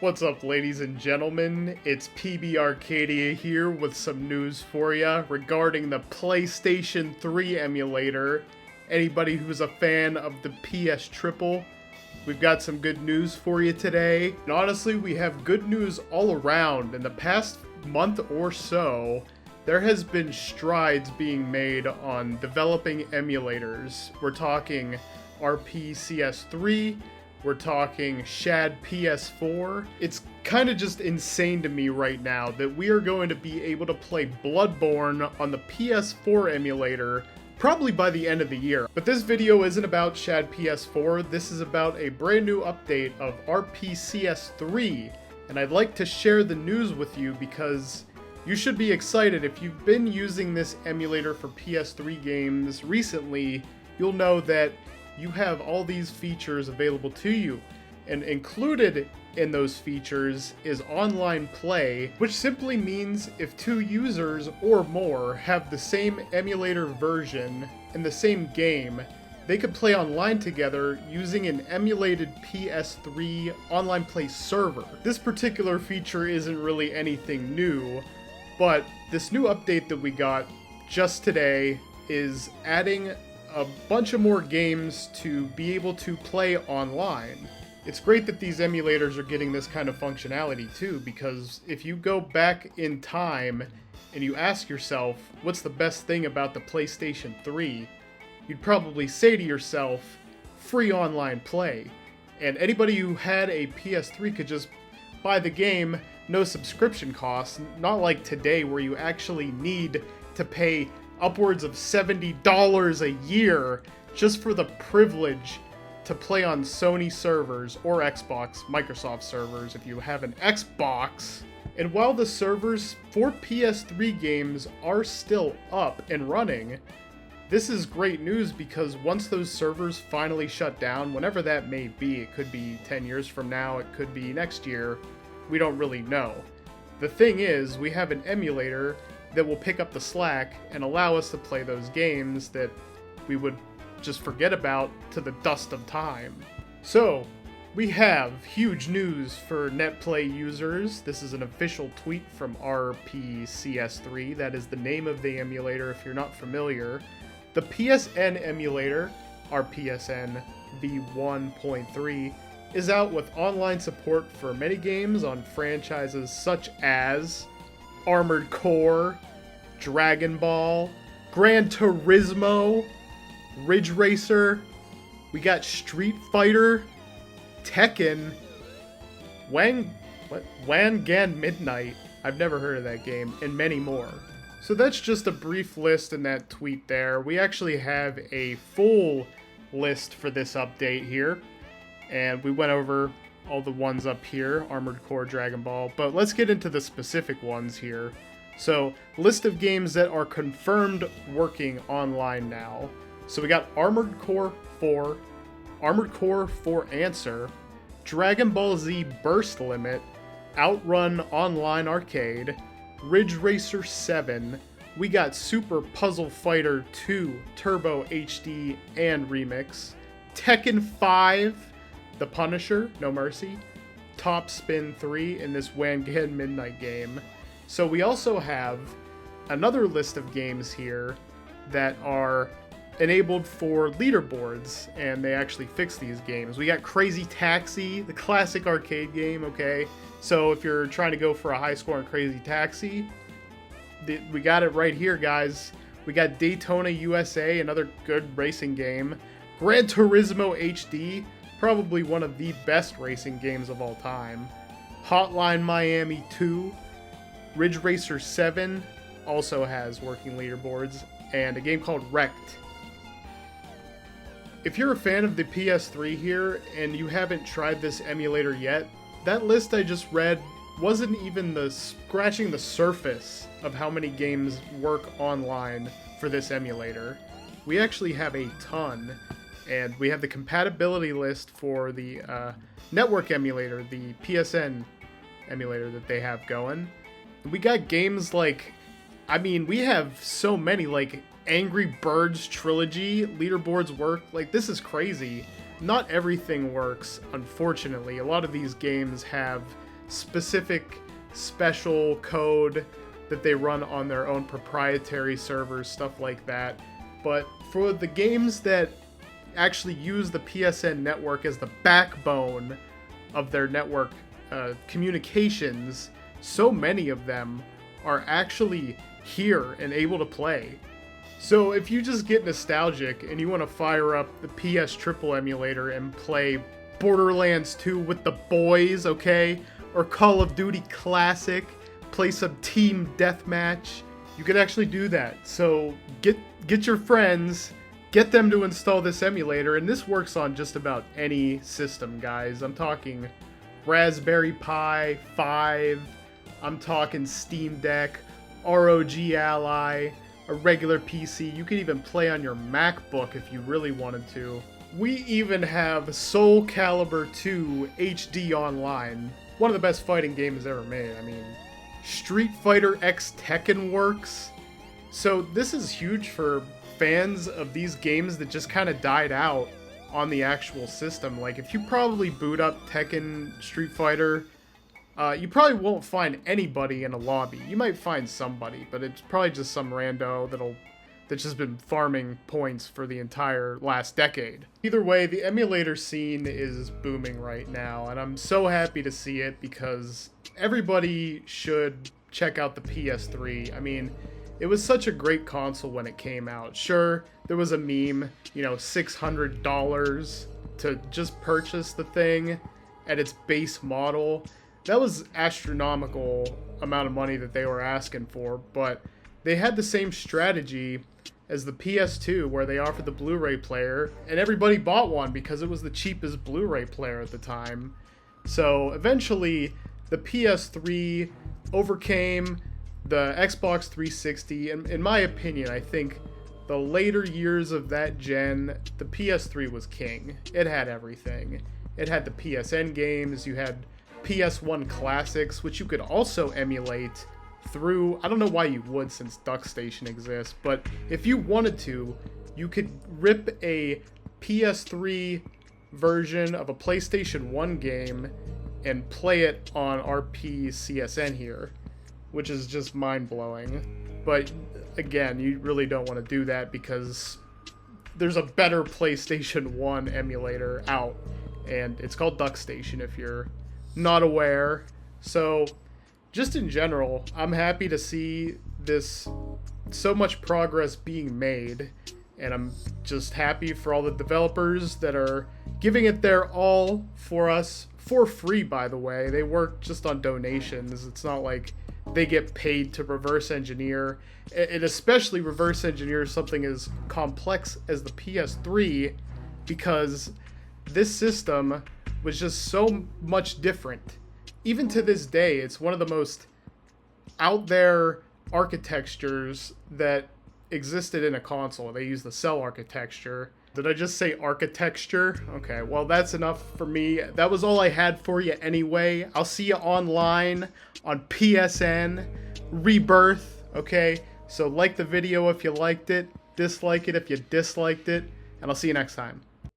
What's up, ladies and gentlemen? It's PB Arcadia here with some news for you regarding the PlayStation 3 emulator. Anybody who's a fan of the PS Triple, we've got some good news for you today. And honestly, we have good news all around. In the past month or so, there has been strides being made on developing emulators. We're talking RPCS3, we're talking Shad PS4. It's kind of just insane to me right now that we are going to be able to play Bloodborne on the PS4 emulator probably by the end of the year. But this video isn't about Shad PS4, this is about a brand new update of RPCS3, and I'd like to share the news with you because you should be excited. If you've been using this emulator for PS3 games recently, you'll know that you have all these features available to you, and included in those features is online play, which simply means if two users or more have the same emulator version in the same game, they could play online together using an emulated PS3 online play server. This particular feature isn't really anything new, but this new update that we got just today is adding a bunch of more games to be able to play online. It's great that these emulators are getting this kind of functionality too, because if you go back in time and you ask yourself, what's the best thing about the PlayStation 3? You'd probably say to yourself, free online play. And anybody who had a PS3 could just buy the game, no subscription costs, not like today where you actually need to pay upwards of $70 a year just for the privilege to play on Sony servers or Xbox, Microsoft servers if you have an Xbox. And while the servers for PS3 games are still up and running, this is great news because once those servers finally shut down, whenever that may be, it could be 10 years from now, it could be next year, we don't really know. The thing is, we have an emulator that will pick up the slack and allow us to play those games that we would just forget about to the dust of time. So, we have huge news for netplay users. This is an official tweet from RPCS3. That is the name of the emulator if you're not familiar. The PSN emulator, RPCN v1.3, is out with online support for many games on franchises such as Armored Core, Dragon Ball, Gran Turismo, Ridge Racer, we got Street Fighter, Tekken, Wangan Midnight, I've never heard of that game, and many more. So that's just a brief list in that tweet there. We actually have a full list for this update here, and we went over all the ones up here, Armored Core, Dragon Ball, but let's get into the specific ones here. So, list of games that are confirmed working online now. So we got Armored Core 4, Armored Core 4 Answer, Dragon Ball Z Burst Limit, Outrun Online Arcade, Ridge Racer 7, we got Super Puzzle Fighter 2 Turbo HD and Remix, Tekken 5, The Punisher, No Mercy, Top Spin 3 in this Wangan Midnight game. So we also have another list of games here that are enabled for leaderboards, and they actually fix these games. We got Crazy Taxi, the classic arcade game, okay? So if you're trying to go for a high score on Crazy Taxi, we got it right here, guys. We got Daytona USA, another good racing game. Gran Turismo HD, probably one of the best racing games of all time. Hotline Miami 2, Ridge Racer 7 also has working leaderboards, and a game called Wrecked. If you're a fan of the PS3 here, and you haven't tried this emulator yet, that list I just read wasn't even scratching the surface of how many games work online for this emulator. We actually have a ton, and we have the compatibility list for the network emulator, the PSN emulator that they have going. We got games like, I mean, we have so many, like Angry Birds Trilogy, leaderboards work, like this is crazy. Not everything works, unfortunately. A lot of these games have specific special code that they run on their own proprietary servers, stuff like that. But for the games that actually use the PSN network as the backbone of their network communications, so many of them are actually here and able to play. So if you just get nostalgic and you want to fire up the PS Triple emulator and play Borderlands 2 with the boys, okay? Or Call of Duty Classic, play some team deathmatch, you can actually do that. So get your friends, get them to install this emulator, and this works on just about any system, guys. I'm talking Raspberry Pi 5, I'm talking Steam Deck, ROG Ally, a regular PC. You can even play on your MacBook if you really wanted to. We even have Soul Calibur 2 HD Online, one of the best fighting games ever made. I mean, Street Fighter X Tekken works. So this is huge for fans of these games that just kind of died out on the actual system. Like, if you probably boot up Tekken Street Fighter, you probably won't find anybody in a lobby. You might find somebody, but it's probably just some rando that's just been farming points for the entire last decade. Either way, the emulator scene is booming right now, and I'm so happy to see it because everybody should check out the PS3. I mean, it was such a great console when it came out. Sure, there was a meme, you know, $600 to just purchase the thing at its base model. That was astronomical amount of money that they were asking for, but they had the same strategy as the PS2 where they offered the Blu-ray player, and everybody bought one because it was the cheapest Blu-ray player at the time. So eventually the PS3 overcame the Xbox 360, and in my opinion, I think the later years of that gen, the PS3 was king. It had everything. It had the PSN games, you had PS1 classics, which you could also emulate through, I don't know why you would since DuckStation exists, but if you wanted to, you could rip a PS3 version of a PlayStation 1 game and play it on RPCN here, which is just mind-blowing. But again, you really don't want to do that because there's a better PlayStation 1 emulator out, and it's called DuckStation if you're not aware. So just in general, I'm happy to see this so much progress being made, and I'm just happy for all the developers that are giving it their all for us for free. By the way, they work just on donations. It's not like they get paid to reverse engineer, and especially reverse engineer something as complex as the PS3, because this system was just so much different. Even to this day, it's one of the most out there architectures that existed in a console. They use the cell architecture. Did I just say architecture? Okay, well, that's enough for me. That was all I had for you anyway. I'll see you online on PSN Rebirth, okay? So like the video if you liked it, dislike it if you disliked it, and I'll see you next time.